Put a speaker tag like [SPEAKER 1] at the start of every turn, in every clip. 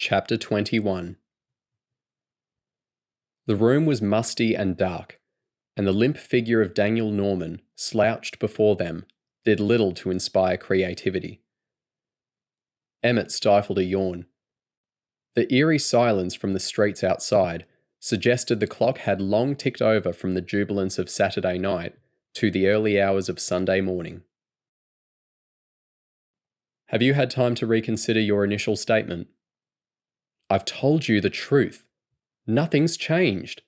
[SPEAKER 1] Chapter 21. The room was musty and dark, and the limp figure of Daniel Norman, slouched before them, did little to inspire creativity. Emmett stifled a yawn. The eerie silence from the streets outside suggested the clock had long ticked over from the jubilance of Saturday night to the early hours of Sunday morning. Have you had time to reconsider your initial statement? I've told you the truth. Nothing's changed.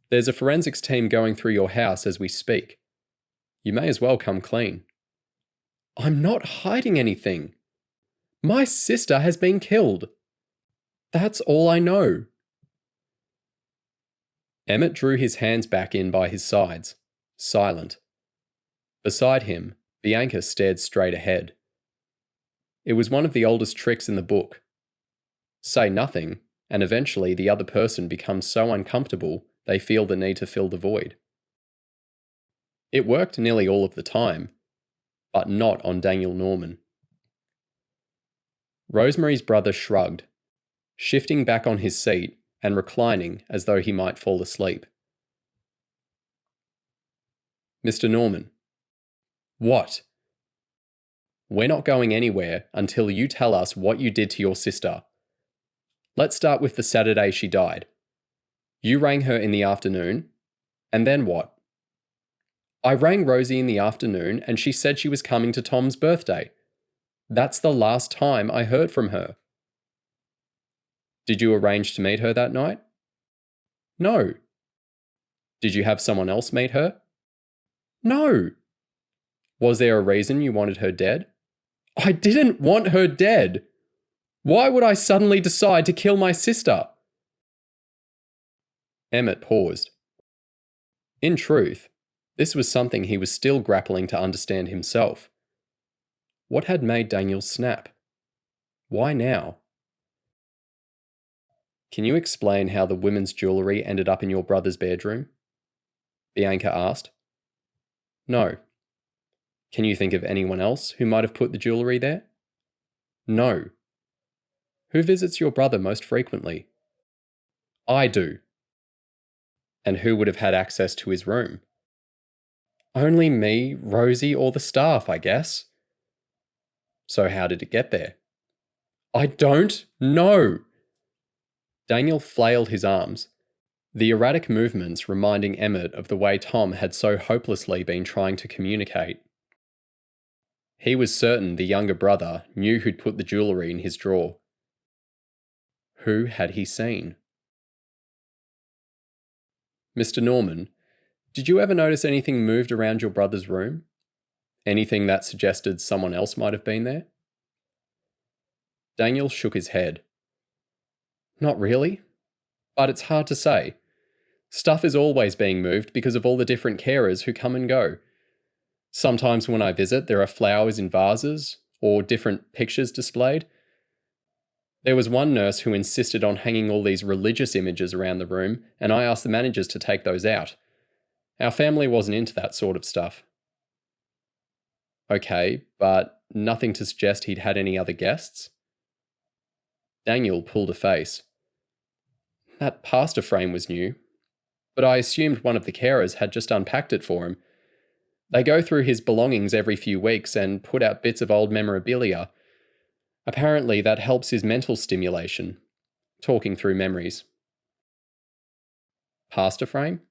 [SPEAKER 1] There's a forensics team going through your house as we speak. You may as well come clean. I'm not hiding anything. My sister has been killed. That's all I know. Emmett drew his hands back in by his sides, silent. Beside him, Bianca stared straight ahead. It was one of the oldest tricks in the book. Say nothing, and eventually the other person becomes so uncomfortable they feel the need to fill the void. It worked nearly all of the time, but not on Daniel Norman. Rosemary's brother shrugged, shifting back on his seat and reclining as though he might fall asleep. Mr. Norman. What? We're not going anywhere until you tell us what you did to your sister. Let's start with the Saturday she died. You rang her in the afternoon, and then what? I rang Rosie in the afternoon and she said she was coming to Tom's birthday. That's the last time I heard from her. Did you arrange to meet her that night? No. Did you have someone else meet her? No. Was there a reason you wanted her dead? I didn't want her dead. Why would I suddenly decide to kill my sister? Emmett paused. In truth, this was something he was still grappling to understand himself. What had made Daniel snap? Why now? Can you explain how the women's jewellery ended up in your brother's bedroom? Bianca asked. No. Can you think of anyone else who might have put the jewellery there? No. Who visits your brother most frequently? I do. And who would have had access to his room? Only me, Rosie, or the staff, I guess. So how did it get there? I don't know. Daniel flailed his arms, the erratic movements reminding Emmett of the way Tom had so hopelessly been trying to communicate. He was certain the younger brother knew who'd put the jewellery in his drawer. Who had he seen? Mr. Norman, did you ever notice anything moved around your brother's room? Anything that suggested someone else might have been there? Daniel shook his head. Not really, but it's hard to say. Stuff is always being moved because of all the different carers who come and go. Sometimes when I visit, there are flowers in vases or different pictures displayed. There was one nurse who insisted on hanging all these religious images around the room, and I asked the managers to take those out. Our family wasn't into that sort of stuff. Okay, but nothing to suggest he'd had any other guests? Daniel pulled a face. That pastor frame was new, but I assumed one of the carers had just unpacked it for him. They go through his belongings every few weeks and put out bits of old memorabilia. Apparently that helps his mental stimulation, talking through memories. Pastor frame?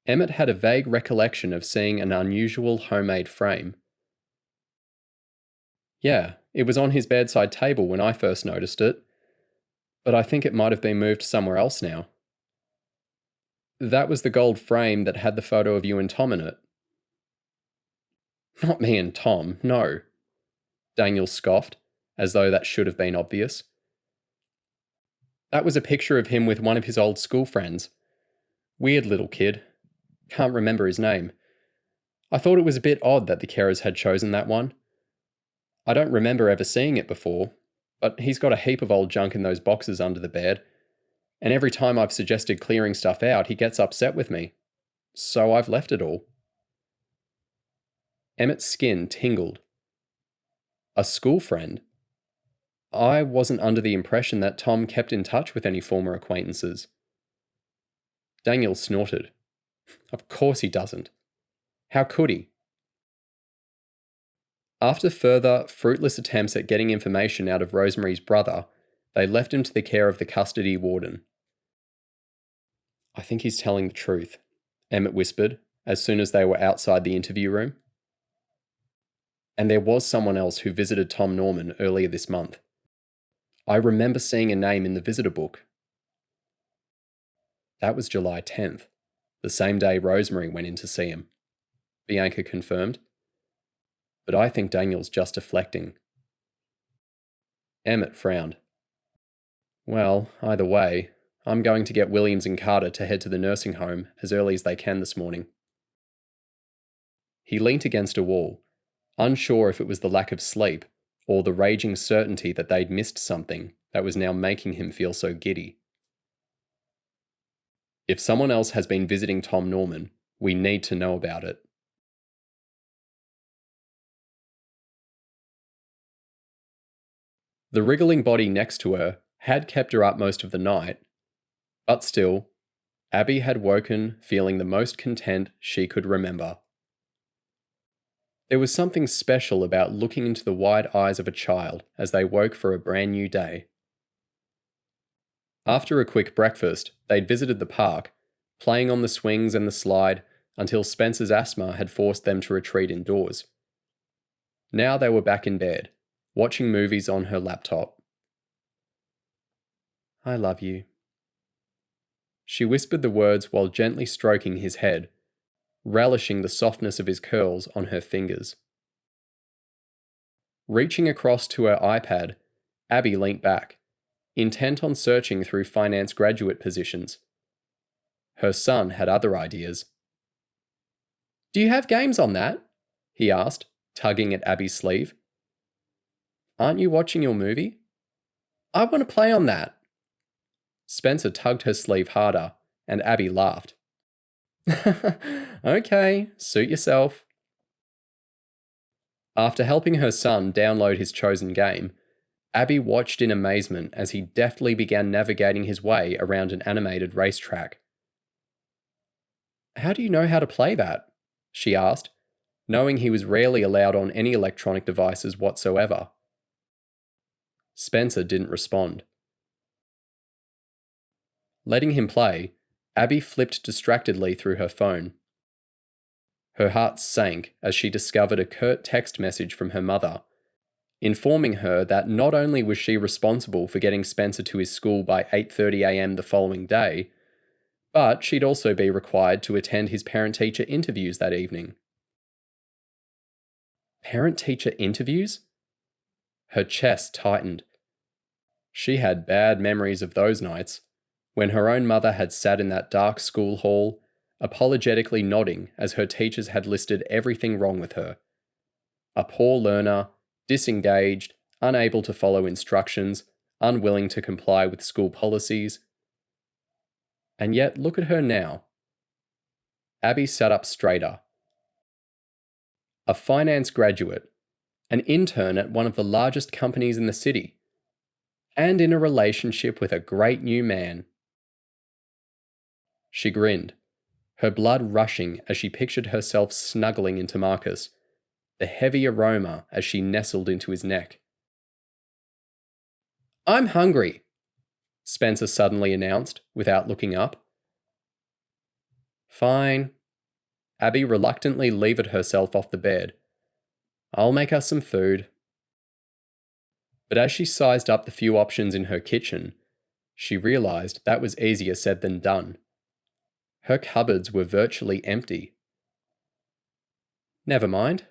[SPEAKER 1] Emmett had a vague recollection of seeing an unusual homemade frame. Yeah, it was on his bedside table when I first noticed it, but I think it might have been moved somewhere else now. That was the gold frame that had the photo of you and Tom in it. Not me and Tom, no. Daniel scoffed, as though that should have been obvious. That was a picture of him with one of his old school friends. Weird little kid. Can't remember his name. I thought it was a bit odd that the carers had chosen that one. I don't remember ever seeing it before, but he's got a heap of old junk in those boxes under the bed, and every time I've suggested clearing stuff out, he gets upset with me. So I've left it all. Emmett's skin tingled. A school friend? I wasn't under the impression that Tom kept in touch with any former acquaintances. Daniel snorted. Of course he doesn't. How could he? After further, fruitless attempts at getting information out of Rosemary's brother, they left him to the care of the custody warden. I think he's telling the truth, Emmett whispered, as soon as they were outside the interview room. And there was someone else who visited Tom Norman earlier this month. I remember seeing a name in the visitor book. That was July 10th, the same day Rosemary went in to see him, Bianca confirmed. But I think Daniel's just deflecting. Emmett frowned. Well, either way, I'm going to get Williams and Carter to head to the nursing home as early as they can this morning. He leant against a wall, unsure if it was the lack of sleep or the raging certainty that they'd missed something that was now making him feel so giddy. If someone else has been visiting Tom Norman, we need to know about it. The wriggling body next to her had kept her up most of the night, but still, Abby had woken feeling the most content she could remember. There was something special about looking into the wide eyes of a child as they woke for a brand new day. After a quick breakfast, they'd visited the park, playing on the swings and the slide until Spencer's asthma had forced them to retreat indoors. Now they were back in bed, watching movies on her laptop. I love you. She whispered the words while gently stroking his head, relishing the softness of his curls on her fingers. Reaching across to her iPad, Abby leant back, intent on searching through finance graduate positions. Her son had other ideas. Do you have games on that? He asked, tugging at Abby's sleeve. Aren't you watching your movie? I want to play on that. Spencer tugged her sleeve harder, and Abby laughed. Okay, suit yourself. After helping her son download his chosen game, Abby watched in amazement as he deftly began navigating his way around an animated racetrack. How do you know how to play that? She asked, knowing he was rarely allowed on any electronic devices whatsoever. Spencer didn't respond. Letting him play, Abby flipped distractedly through her phone. Her heart sank as she discovered a curt text message from her mother, informing her that not only was she responsible for getting Spencer to his school by 8:30 a.m. the following day, but she'd also be required to attend his parent-teacher interviews that evening. Parent-teacher interviews? Her chest tightened. She had bad memories of those nights, when her own mother had sat in that dark school hall, apologetically nodding as her teachers had listed everything wrong with her. A poor learner, disengaged, unable to follow instructions, unwilling to comply with school policies. And yet, look at her now. Abby sat up straighter. A finance graduate, an intern at one of the largest companies in the city, and in a relationship with a great new man. She grinned, her blood rushing as she pictured herself snuggling into Marcus, the heavy aroma as she nestled into his neck. I'm hungry, Spencer suddenly announced without looking up. Fine. Abby reluctantly levered herself off the bed. I'll make us some food. But as she sized up the few options in her kitchen, she realised that was easier said than done. Her cupboards were virtually empty. Never mind.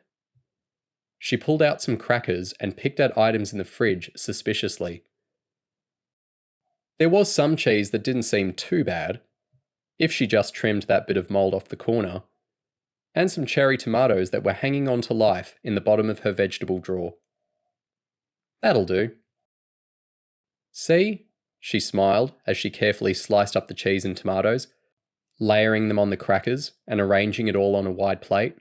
[SPEAKER 1] She pulled out some crackers and picked at items in the fridge suspiciously. There was some cheese that didn't seem too bad, if she just trimmed that bit of mould off the corner, and some cherry tomatoes that were hanging on to life in the bottom of her vegetable drawer. That'll do. See? She smiled as she carefully sliced up the cheese and tomatoes, layering them on the crackers and arranging it all on a wide plate.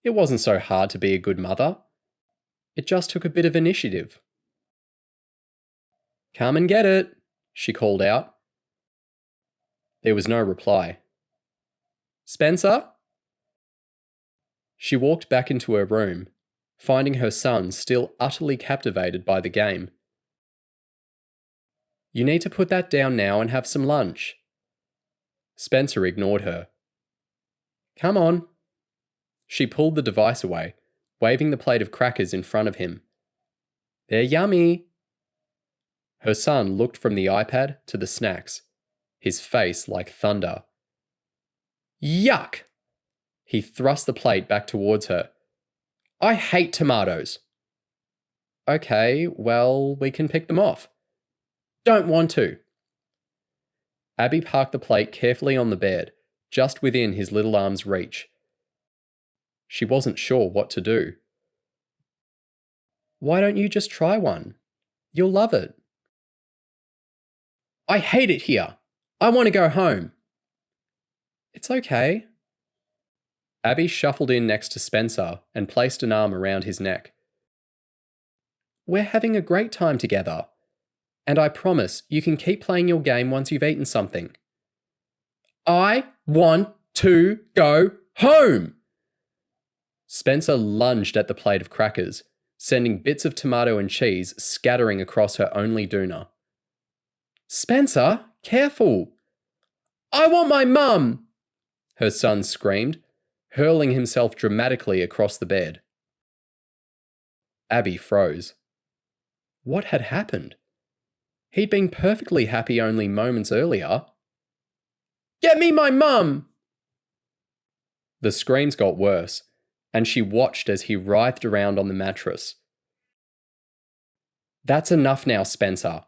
[SPEAKER 1] It wasn't so hard to be a good mother. It just took a bit of initiative. Come and get it, she called out. There was no reply. Spencer? She walked back into her room, finding her son still utterly captivated by the game. You need to put that down now and have some lunch. Spencer ignored her. Come on. She pulled the device away, waving the plate of crackers in front of him. They're yummy. Her son looked from the iPad to the snacks, his face like thunder. Yuck! He thrust the plate back towards her. I hate tomatoes. Okay, well, we can pick them off. Don't want to. Abby parked the plate carefully on the bed, just within his little arm's reach. She wasn't sure what to do. Why don't you just try one? You'll love it. I hate it here. I want to go home. It's okay. Abby shuffled in next to Spencer and placed an arm around his neck. We're having a great time together, and I promise you can keep playing your game once you've eaten something. I want to go home! Spencer lunged at the plate of crackers, sending bits of tomato and cheese scattering across her only doona. Spencer, careful! I want my mum! Her son screamed, hurling himself dramatically across the bed. Abby froze. What had happened? He'd been perfectly happy only moments earlier. Get me my mum! The screams got worse, and she watched as he writhed around on the mattress. That's enough now, Spencer.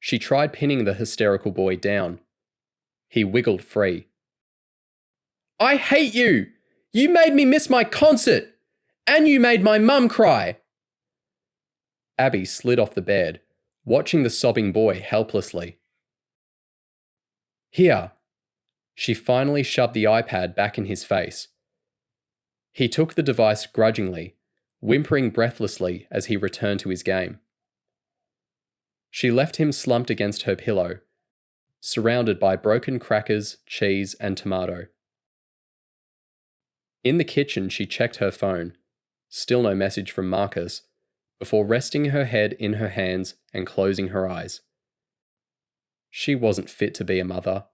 [SPEAKER 1] She tried pinning the hysterical boy down. He wiggled free. I hate you! You made me miss my concert! And you made my mum cry! Abby slid off the bed, watching the sobbing boy helplessly. Here. She finally shoved the iPad back in his face. He took the device grudgingly, whimpering breathlessly as he returned to his game. She left him slumped against her pillow, surrounded by broken crackers, cheese, and tomato. In the kitchen, she checked her phone, still no message from Marcus, before resting her head in her hands and closing her eyes. She wasn't fit to be a mother,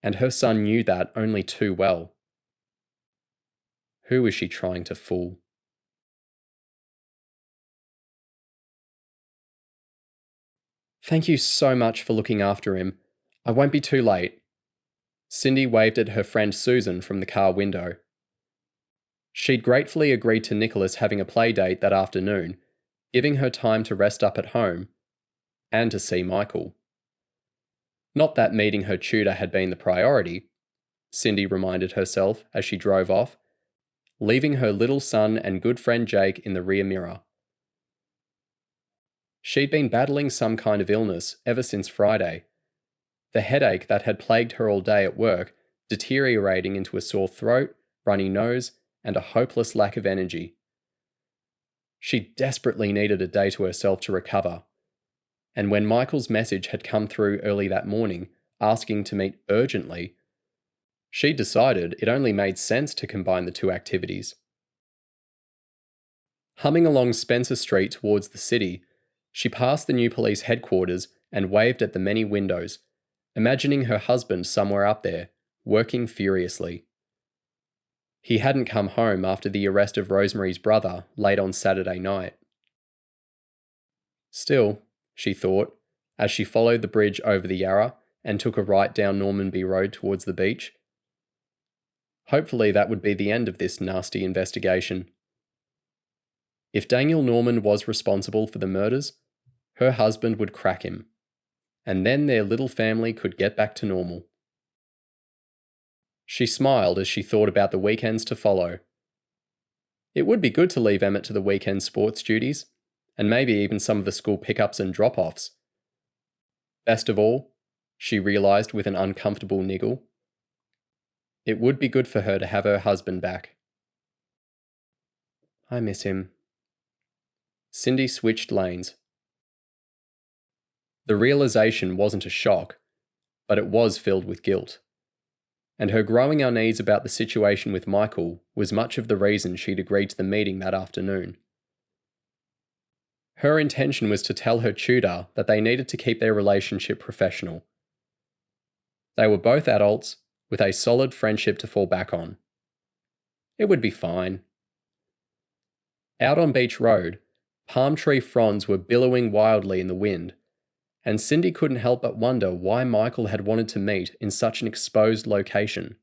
[SPEAKER 1] and her son knew that only too well. Who was she trying to fool? Thank you so much for looking after him. I won't be too late. Cindy waved at her friend Susan from the car window. She'd gratefully agreed to Nicholas having a play date that afternoon, giving her time to rest up at home and to see Michael. Not that meeting her tutor had been the priority, Cindy reminded herself as she drove off, leaving her little son and good friend Jake in the rear mirror. She'd been battling some kind of illness ever since Friday, the headache that had plagued her all day at work deteriorating into a sore throat, runny nose, and a hopeless lack of energy. She desperately needed a day to herself to recover, and when Michael's message had come through early that morning asking to meet urgently, she decided it only made sense to combine the two activities. Humming along Spencer Street towards the city, she passed the new police headquarters and waved at the many windows, imagining her husband somewhere up there, working furiously. He hadn't come home after the arrest of Rosemary's brother late on Saturday night. Still, she thought, as she followed the bridge over the Yarra and took a right down Normanby Road towards the beach. Hopefully that would be the end of this nasty investigation. If Daniel Norman was responsible for the murders, her husband would crack him, and then their little family could get back to normal. She smiled as she thought about the weekends to follow. It would be good to leave Emmett to the weekend sports duties, and maybe even some of the school pickups and drop-offs. Best of all, she realised with an uncomfortable niggle, it would be good for her to have her husband back. I miss him. Cindy switched lanes. The realization wasn't a shock, but it was filled with guilt. And her growing unease about the situation with Michael was much of the reason she'd agreed to the meeting that afternoon. Her intention was to tell her tutor that they needed to keep their relationship professional. They were both adults with a solid friendship to fall back on. It would be fine. Out on Beach Road, palm tree fronds were billowing wildly in the wind, and Cindy couldn't help but wonder why Michael had wanted to meet in such an exposed location.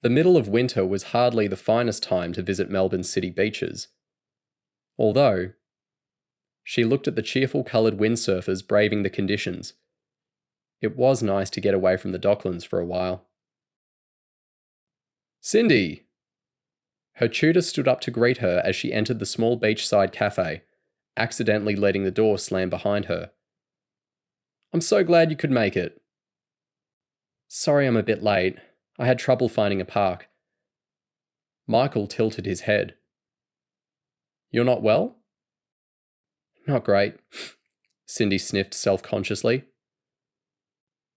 [SPEAKER 1] The middle of winter was hardly the finest time to visit Melbourne's city beaches. Although, she looked at the cheerful coloured windsurfers braving the conditions. It was nice to get away from the Docklands for a while. Cindy! Her tutor stood up to greet her as she entered the small beachside cafe, accidentally letting the door slam behind her. I'm so glad you could make it. Sorry I'm a bit late. I had trouble finding a park. Michael tilted his head. You're not well? Not great. Cindy sniffed self-consciously.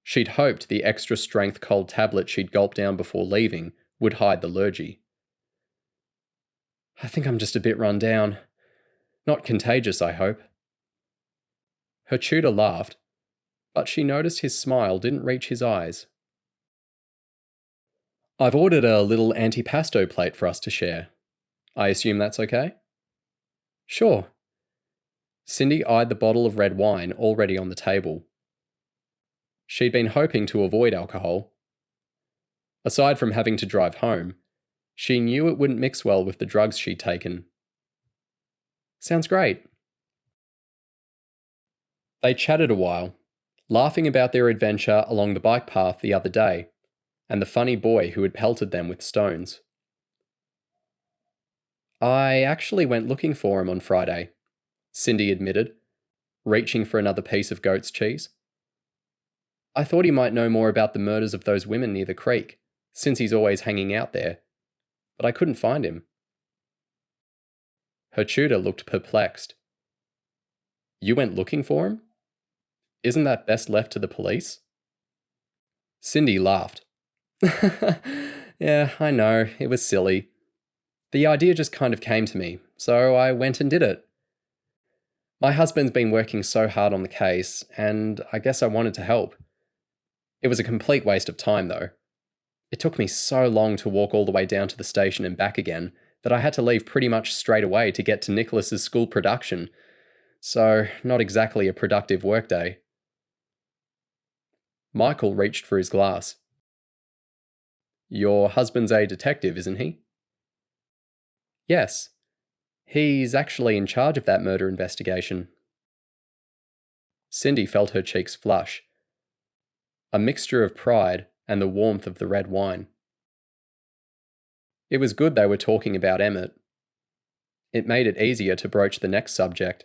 [SPEAKER 1] She'd hoped the extra strength cold tablet she'd gulped down before leaving would hide the lurgy. I think I'm just a bit run down. Not contagious, I hope. Her tutor laughed, but she noticed his smile didn't reach his eyes. I've ordered a little antipasto plate for us to share. I assume that's okay? Sure. Cindy eyed the bottle of red wine already on the table. She'd been hoping to avoid alcohol. Aside from having to drive home, she knew it wouldn't mix well with the drugs she'd taken. Sounds great. They chatted a while, laughing about their adventure along the bike path the other day, and the funny boy who had pelted them with stones. I actually went looking for him on Friday, Cindy admitted, reaching for another piece of goat's cheese. I thought he might know more about the murders of those women near the creek, since he's always hanging out there, but I couldn't find him. Her tutor looked perplexed. You went looking for him? Isn't that best left to the police? Cindy laughed. Yeah, I know, it was silly. The idea just kind of came to me, so I went and did it. My husband's been working so hard on the case, and I guess I wanted to help. It was a complete waste of time, though. It took me so long to walk all the way down to the station and back again that I had to leave pretty much straight away to get to Nicholas's school production, so not exactly a productive workday. Michael reached for his glass. Your husband's a detective, isn't he? Yes. He's actually in charge of that murder investigation. Cindy felt her cheeks flush. A mixture of pride and the warmth of the red wine. It was good they were talking about Emmett. It made it easier to broach the next subject.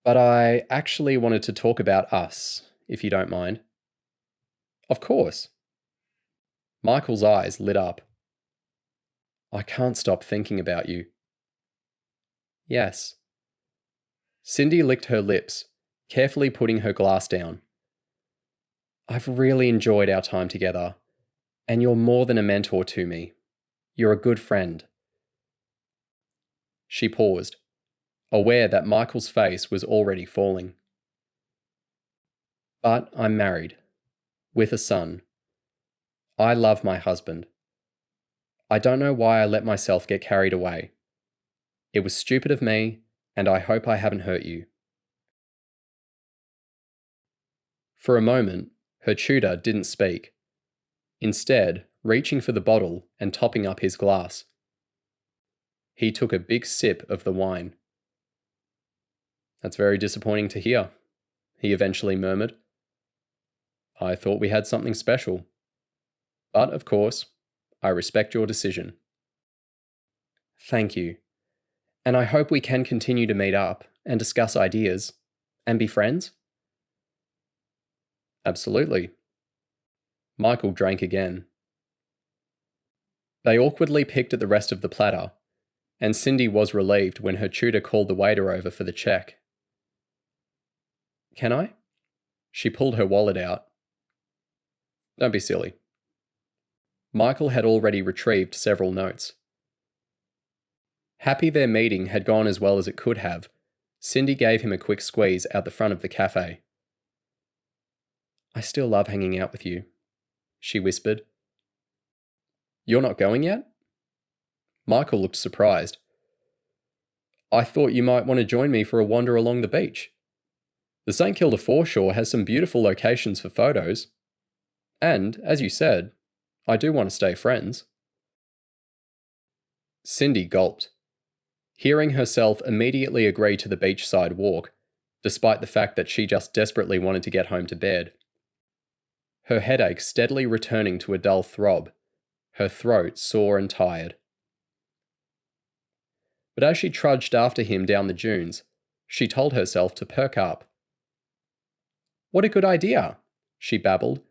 [SPEAKER 1] But I actually wanted to talk about us, if you don't mind. Of course. Michael's eyes lit up. I can't stop thinking about you. Yes. Cindy licked her lips, carefully putting her glass down. I've really enjoyed our time together, and you're more than a mentor to me. You're a good friend. She paused, aware that Michael's face was already falling. But I'm married, with a son. I love my husband. I don't know why I let myself get carried away. It was stupid of me, and I hope I haven't hurt you. For a moment, her tutor didn't speak, instead reaching for the bottle and topping up his glass. He took a big sip of the wine. That's very disappointing to hear, he eventually murmured. I thought we had something special. But, of course, I respect your decision. Thank you. And I hope we can continue to meet up and discuss ideas and be friends. Absolutely. Michael drank again. They awkwardly picked at the rest of the platter, and Cindy was relieved when her tutor called the waiter over for the check. Can I? She pulled her wallet out. Don't be silly. Michael had already retrieved several notes. Happy their meeting had gone as well as it could have, Cindy gave him a quick squeeze out the front of the cafe. I still love hanging out with you, she whispered. You're not going yet? Michael looked surprised. I thought you might want to join me for a wander along the beach. The St. Kilda foreshore has some beautiful locations for photos. And, as you said, I do want to stay friends. Cindy gulped, hearing herself immediately agree to the beachside walk, despite the fact that she just desperately wanted to get home to bed. Her headache steadily returning to a dull throb, her throat sore and tired. But as she trudged after him down the dunes, she told herself to perk up. What a good idea, she babbled,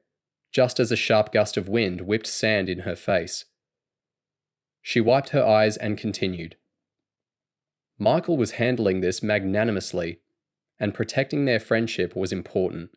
[SPEAKER 1] just as a sharp gust of wind whipped sand in her face. She wiped her eyes and continued. Michael was handling this magnanimously, and protecting their friendship was important.